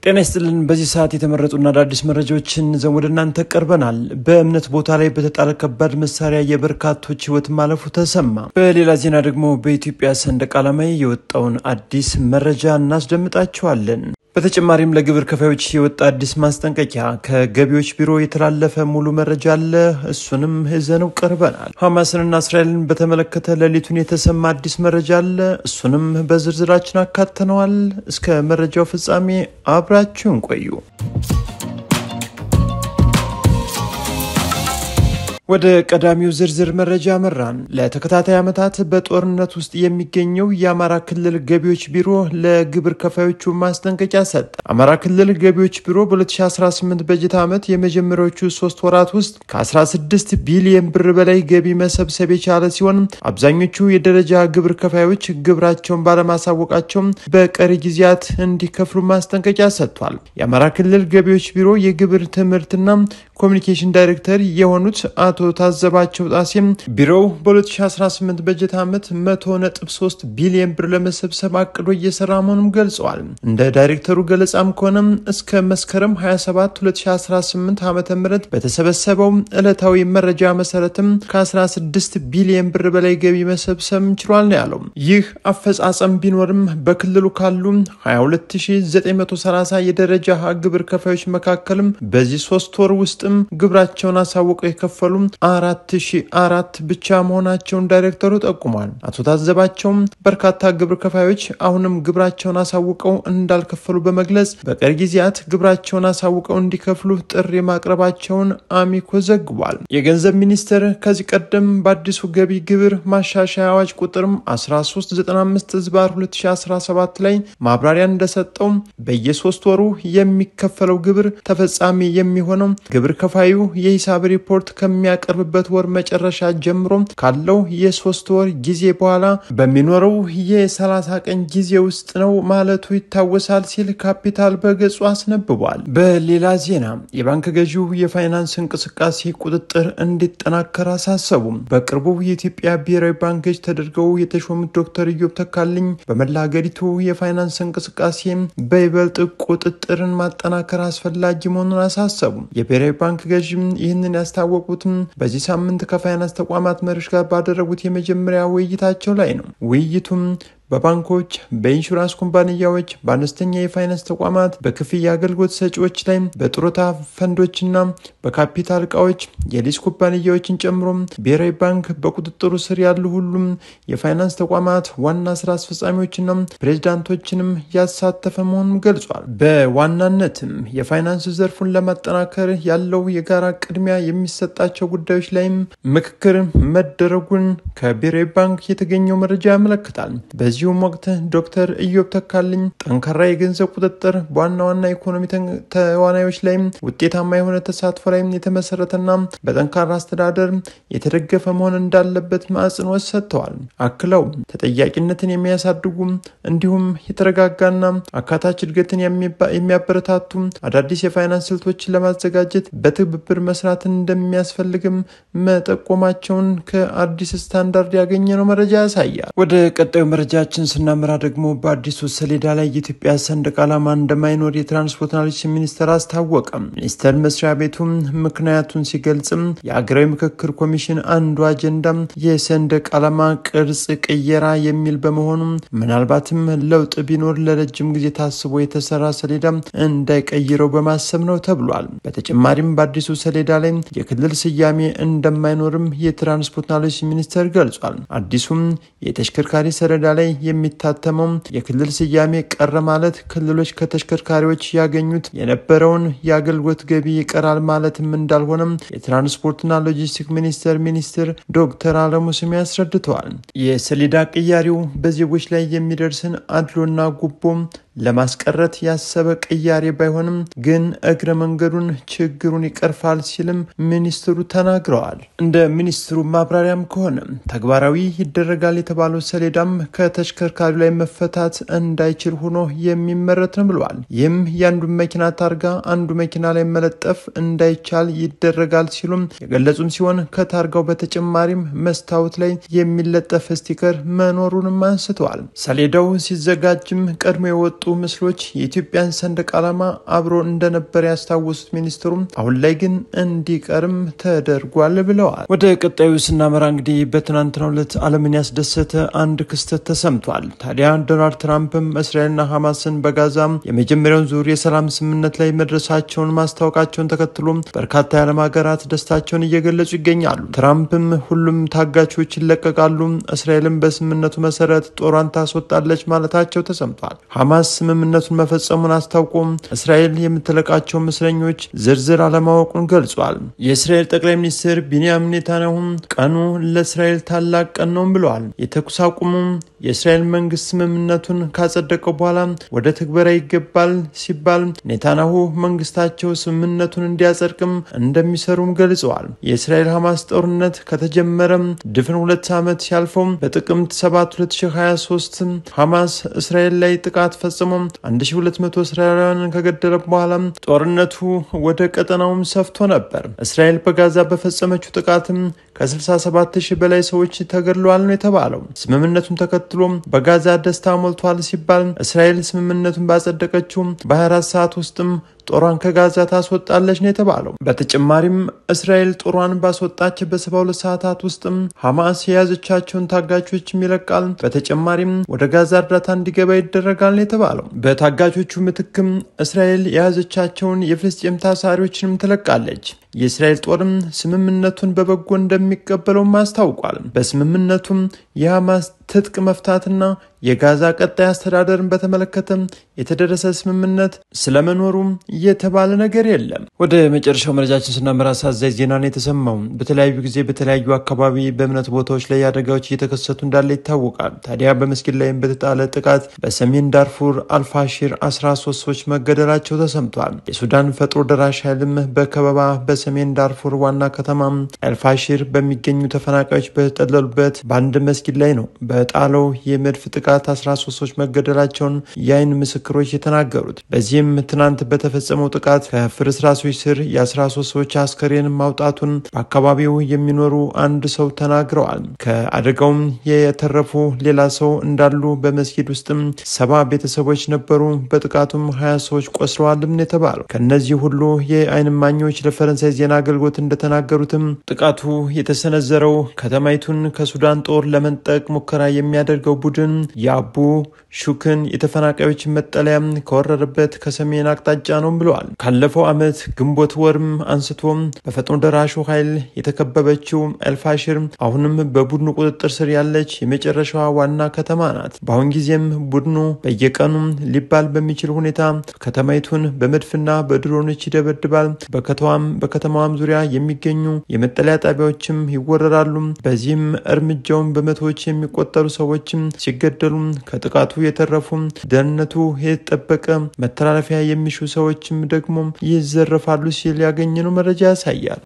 ጤና ይስጥልን በዚህ ሰዓት የተመረጡና አዳዲስ መረጃዎችን ዘን ወደ እናንተ ቀርበናል። በእምነት ቦታ ላይ በተጣለ ከባድ መሳሪያ የበርካቶች ህይወት ማለፉ ተሰማ። በሌላ ዜና ደግሞ በኢትዮጵያ ሰንደቅ ዓላማ የወጣውን አዲስ መረጃ እናስደምጣችኋለን። በተጨማሪም ለግብር ከፋዮች የወጣ አዲስ ማስጠንቀቂያ ከገቢዎች ቢሮ የተላለፈ ሙሉ መረጃ አለ። እሱንም ይዘነው ቀርበናል። ሐማስንና እስራኤልን በተመለከተ ሌሊቱን የተሰማ አዲስ መረጃ አለ። እሱንም በዝርዝራችን አካተነዋል። እስከ መረጃው ፍጻሜ አብራችሁን ቆዩ። ወደ ቀዳሚው ዝርዝር መረጃ መራን። ለተከታታይ ዓመታት በጦርነት ውስጥ የሚገኘው የአማራ ክልል ገቢዎች ቢሮ ለግብር ከፋዮቹ ማስጠንቀቂያ ሰጠ። አማራ ክልል ገቢዎች ቢሮ በ2018 በጀት ዓመት የመጀመሪያዎቹ 3 ወራት ውስጥ ከ16 ቢሊዮን ብር በላይ ገቢ መሰብሰብ የቻለ ሲሆን አብዛኞቹ የደረጃ ግብር ከፋዮች ግብራቸውን ባለማሳወቃቸው በቀሪ ጊዜያት እንዲከፍሉ ማስጠንቀቂያ ሰጥቷል። የአማራ ክልል ገቢዎች ቢሮ የግብር ትምህርትና ኮሚኒኬሽን ዳይሬክተር የሆኑት አቶ ታዘባቸው ጣሴም ቢሮው በ2018 በጀት ዓመት 100.3 ቢሊዮን ብር ለመሰብሰብ አቅዶ እየሰራ መሆኑን ገልጸዋል። እንደ ዳይሬክተሩ ገለጻም ከሆነ እስከ መስከረም 27 2018 ዓ.ም በተሰበሰበው ዕለታዊ መረጃ መሰረትም ከ16 ቢሊዮን ብር በላይ ገቢ መሰብሰብ ችሏል ነው ያለው። ይህ አፈጻጸም ቢኖርም በክልሉ ካሉ 22930 የደረጃ ግብር ከፋዮች መካከልም በዚህ 3 ወር ውስጥም ግብራቸውን አሳውቀው የከፈሉ 4004 ብቻ መሆናቸውን ዳይሬክተሩ ጠቁሟል። አቶ ታዘባቸውም በርካታ ግብር ከፋዮች አሁንም ግብራቸውን አሳውቀው እንዳልከፈሉ በመግለጽ በቀሪ ጊዜያት ግብራቸውን አሳውቀው እንዲከፍሉ ጥሪ ማቅረባቸውን አሚኮ ዘግቧል። የገንዘብ ሚኒስቴር ከዚህ ቀደም በአዲሱ ገቢ ግብር ማሻሻያ አዋጅ ቁጥር 1395/2017 ላይ ማብራሪያ እንደሰጠው በየ3 ወሩ የሚከፈለው ግብር ተፈጻሚ የሚሆነው ግብር ከፋዩ የሂሳብ ሪፖርት ከሚያቀርብበት ወር መጨረሻ ጀምሮ ካለው የ3 ወር ጊዜ በኋላ በሚኖረው የ30 ቀን ጊዜ ውስጥ ነው ማለቱ ይታወሳል ሲል ካፒታል በገጹ አስነብቧል። በሌላ ዜና የባንክ ገዢው የፋይናንስ እንቅስቃሴ ቁጥጥር እንዲጠናከር አሳሰቡ። በቅርቡ የኢትዮጵያ ብሔራዊ ባንክ ገዥ ተደርገው የተሾሙት ዶክተር ኢዮብ ተካልኝ በመላ ሀገሪቱ የፋይናንስ እንቅስቃሴ በይበልጥ ቁጥጥርን ማጠናከር አስፈላጊ መሆኑን አሳሰቡ። የብሔራዊ ባንክ ገዢ ይህንን ያስታወቁት በዚህ ሳምንት ከፋይናንስ ተቋማት መሪዎች ጋር ባደረጉት የመጀመሪያ ውይይታቸው ላይ ነው። ውይይቱም በባንኮች፣ በኢንሹራንስ ኩባንያዎች፣ በአነስተኛ የፋይናንስ ተቋማት፣ በክፍያ አገልግሎት ሰጪዎች ላይ፣ በጡረታ ፈንዶችና በካፒታል እቃዎች የሊዝ ኩባንያዎችን ጨምሮ ብሔራዊ ባንክ በቁጥጥሩ ስር ያሉ ሁሉም የፋይናንስ ተቋማት ዋና ስራ አስፈጻሚዎችና ፕሬዝዳንቶችንም ያሳተፈ መሆኑን ገልጿል። በዋናነትም የፋይናንስ ዘርፉን ለማጠናከር ያለው የጋራ ቅድሚያ የሚሰጣቸው ጉዳዮች ላይም ምክክር መደረጉን ከብሔራዊ ባንክ የተገኘው መረጃ ያመለክታል። በዚሁም ወቅት ዶክተር ኢዮብ ተካልኝ ጠንካራ የገንዘብ ቁጥጥር በዋና ዋና ኢኮኖሚ ተዋናዮች ላይ ውጤታማ የሆነ ተሳትፎ ላይ የተመሰረተና በጠንካራ አስተዳደር የተደገፈ መሆን እንዳለበት አጽንኦት ሰጥተዋል። አክለው ተጠያቂነትን የሚያሳድጉ እንዲሁም የተረጋጋና አካታች እድገትን የሚያበረታቱ አዳዲስ የፋይናንስ ስልቶችን ለማዘጋጀት በትብብር መስራት እንደሚያስፈልግም መጠቆማቸውን ከአዲስ ስታንዳርድ ያገኘነው መረጃ ያሳያል። ወደ ቀጣዩ መረጃችን ስናመራ ደግሞ በአዲሱ ሰሌዳ ላይ የኢትዮጵያ ሰንደቅ ዓላማ እንደማይኖር የትራንስፖርትና ሎጂስቲክስ ሚኒስቴር አስታወቀ። ሚኒስቴር መስሪያ ቤቱ ምክንያቱን ሲገልጽም የሀገራዊ ምክክር ኮሚሽን አንዱ አጀንዳ የሰንደቅ ዓላማ ቅርጽ ቅየራ የሚል በመሆኑ ምናልባትም ለውጥ ቢኖር ለረጅም ጊዜ ታስቦ የተሰራ ሰሌዳ እንዳይቀይረው በማሰብ ነው ተብሏል። በተጨማሪም በአዲሱ ሰሌዳ ላይ የክልል ስያሜ እንደማይኖርም የትራንስፖርትና ሎጂስቲክስ ሚኒስቴር ገልጿል። አዲሱም የተሽከርካሪ ሰሌዳ ላይ የሚታተመው የክልል ስያሜ ቀረ ማለት ክልሎች ከተሽከርካሪዎች ያገኙት የነበረውን የአገልግሎት ገቢ ይቀራል ማለትም እንዳልሆነም የትራንስፖርትና ሎጂስቲክስ ሚኒስትር ዶክተር አለሙ ስሜ አስረድተዋል። የሰሌዳ ቅያሪው በዜጎች ላይ የሚደርስን አድሎና ጉቦ ለማስቀረት ያሰበ ቅያሬ ባይሆንም ግን እግረ መንገዱን ችግሩን ይቀርፋል ሲልም ሚኒስትሩ ተናግረዋል። እንደ ሚኒስትሩ ማብራሪያም ከሆነ ተግባራዊ ይደረጋል የተባለው ሰሌዳም ከተሽከርካሪው ላይ መፈታት እንዳይችል ሆኖ የሚመረት ነው ብለዋል። ይህም የአንዱ መኪና ታርጋ አንዱ መኪና ላይ መለጠፍ እንዳይቻል ይደረጋል ሲሉም የገለጹም ሲሆን ከታርጋው በተጨማሪም መስታወት ላይ የሚለጠፍ ስቲከር መኖሩንም አንስተዋል። ሰሌዳው ሲዘጋጅም ቀድሞ የወጡ ምስሎች የኢትዮጵያን ሰንደቅ ዓላማ አብሮ እንደነበር ያስታወሱት ሚኒስትሩም አሁን ላይ ግን እንዲቀርም ተደርጓል ብለዋል። ወደ ቀጣዩ ስናመራ እንግዲህ በትናንትናው ዕለት ዓለምን ያስደሰተ አንድ ክስተት ተሰምቷል። ታዲያ ዶናልድ ትራምፕም እስራኤልና ሐማስን በጋዛ የመጀመሪያውን ዙር የሰላም ስምምነት ላይ መድረሳቸውን ማስታወቃቸውን ተከትሎ በርካታ የዓለም ሀገራት ደስታቸውን እየገለጹ ይገኛሉ። ትራምፕም ሁሉም ታጋቾች ይለቀቃሉ፣ እስራኤልም በስምምነቱ መሰረት ጦሯን ታስወጣለች ማለታቸው ተሰምቷል። ሐማስ ስምምነቱን መፈጸሙን አስታውቆ እስራኤል የምትለቃቸው እስረኞች ዝርዝር አለማወቁን ገልጿል። የእስራኤል ጠቅላይ ሚኒስትር ቢንያሚን ኔታንያሁ ቀኑ ለእስራኤል ታላቅ ቀን ነው ብለዋል። የተኩስ አቁሙ የእስራኤል መንግስት ስምምነቱን ካጸደቀው በኋላ ወደ ትግበራ ይገባል ሲባል ኔታንያሁ መንግስታቸው ስምምነቱን እንዲያጸድቅም እንደሚሰሩም ገልጸዋል። የእስራኤል ሐማስ ጦርነት ከተጀመረ ድፍን 2 ዓመት ሲያልፈው በጥቅምት 7 2023 ሐማስ እስራኤል ላይ ጥቃት ፈጽሞ 1200 እስራኤላውያንን ከገደለ በኋላ ጦርነቱ ወደ ቀጠናውም ሰፍቶ ነበር። እስራኤል በጋዛ በፈጸመችው ጥቃትም ከ67000 በላይ ሰዎች ተገድለዋል ነው የተባለው። ስምምነቱን ተከትሎ በጋዛ ደስታ ሞልቷል ሲባል እስራኤል ስምምነቱን ባጸደቀችው በ24 ሰዓት ውስጥም ጦሯን ከጋዛ ታስወጣለች ነው የተባለው። በተጨማሪም እስራኤል ጦሯን ባስወጣች በ72 ሰዓታት ውስጥም ሐማስ የያዘቻቸውን ታጋቾች ይለቃል። በተጨማሪም ወደ ጋዛ እርዳታ እንዲገባ ይደረጋል ነው የተባለው። በታጋቾቹ ምትክም እስራኤል የያዘቻቸውን የፍልስጤም ታሳሪዎችንም ትለቃለች። የእስራኤል ጦርም ስምምነቱን በበጎ እንደሚቀበለው አስታውቋል። በስምምነቱም የሐማስ ትጥቅ መፍታትና የጋዛ ቀጣይ አስተዳደርን በተመለከተ የተደረሰ ስምምነት ስለመኖሩ የተባለ ነገር የለም። ወደ መጨረሻው መረጃችን ስናመራ አሳዛኝ ዜና ነው የተሰማው። በተለያዩ ጊዜ በተለያዩ አካባቢ በእምነት ቦታዎች ላይ አደጋዎች እየተከሰቱ እንዳለ ይታወቃል። ታዲያ በመስጊድ ላይ በተጣለ ጥቃት በሰሜን ዳርፉር አልፋሺር 13 ሰዎች መገደላቸው ተሰምቷል። የሱዳን ፈጥኖ ደራሽ ኃይልም በከበባ በሰሜን ዳርፉር ዋና ከተማ አልፋሺር በሚገኙ ተፈናቃዮች በተጠለሉበት በአንድ መስጊድ ላይ ነው በጣለው የመድፍ ጥቃት 13 ሰዎች መገደላቸውን የአይን ምስክሮች የተናገሩት። በዚህም ትናንት በተፈጸመው ጥቃት ከፍርስራሾች ስር የ13 ሰዎች አስከሬን ማውጣቱን በአካባቢው የሚኖሩ አንድ ሰው ተናግረዋል። ከአደጋውም የተረፉ ሌላ ሰው እንዳሉ በመስጊድ ውስጥም 70 ቤተሰቦች ነበሩ። በጥቃቱም 20 ሰዎች ቆስለዋልም የተባለው። ከነዚህ ሁሉ የአይን እማኞች ለፈረንሳይ ዜና አገልግሎት እንደተናገሩትም ጥቃቱ የተሰነዘረው ከተማይቱን ከሱዳን ጦር ለመንጠቅ ሙከራ የሚያደርገው ቡድን የአቡ ሹክን የተፈናቃዮች መጠለያ ከወረረበት ከሰሜን አቅጣጫ ነው ብለዋል። ካለፈው ዓመት ግንቦት ወርም አንስቶ በፈጥኖ ደራሹ ኃይል የተከበበችው አልፋሺር አሁንም በቡድኑ ቁጥጥር ስር ያለች የመጨረሻዋ ዋና ከተማ ናት። በአሁን ጊዜም ቡድኑ በየቀኑ ሊባል በሚችል ሁኔታ ከተማይቱን በመድፍና በድሮኖች ይደበድባል። በከተማዋም ዙሪያ የሚገኙ የመጠለያ ጣቢያዎችም ይወረራሉ። በዚህም እርምጃውን በመቶዎች የሚቆጠሩ ሰዎችም ሲገደሉ ከጥቃቱ የተረፉ ደህንነቱ የተጠበቀ መተላለፊያ የሚሹ ሰዎችም ደግሞ ይዘረፋሉ ሲል ያገኘነው መረጃ ያሳያል።